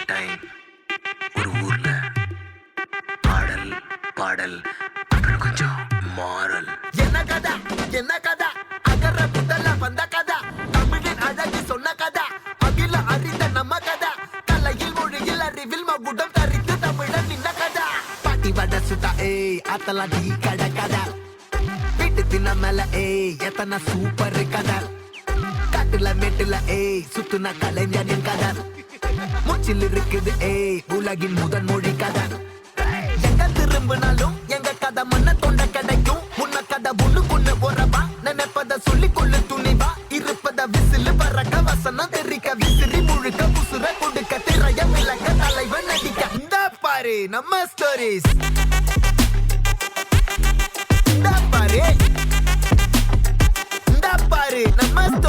Time ஒரு ஊர்ல பாடல் பாடல் அப்புறம் கொஞ்சம் மாறல். என்ன கதை என்ன கதை அகர முதல்ல வந்த கதை தமிழின் அழகு சொன்ன கதை அகில அறிந்த நம்ம கதை கலையில் மொழியில் அறிவில் மகுடம் தரித்து தமிழன் நின்ன கதை பாட்டி வட சுட்டா ஏய் அத்தலாம் டீ கடை கதை வீட்டு தின்ன மேல ஏய் எத்தனை சூப்பர் கதை காட்டுல மேட்டுல ஏய் சுத்துன கலைஞனின் கதை மூச்சில் இருக்குது ஏய் உலகின் முதன் மொழி கதை எங்க திரும்பினாலும் எங்க கதை மண்ண தொண்ட கிடைக்கும் உன்ன கதை ஒண்ணுக்குன்னு உறவா நினைப்பத சொல்லி கொள்ளு துணிவா இருப்பத விசிலு பறக்க வசனம் தெரிக்க விசிறி முழுக்க புசுர கொடுக்க திரைய விளக்க தலைவன் நடிக்க இந்த பாரு நம்ம ஸ்டோரிஸ் இந்த பாரு நம்ம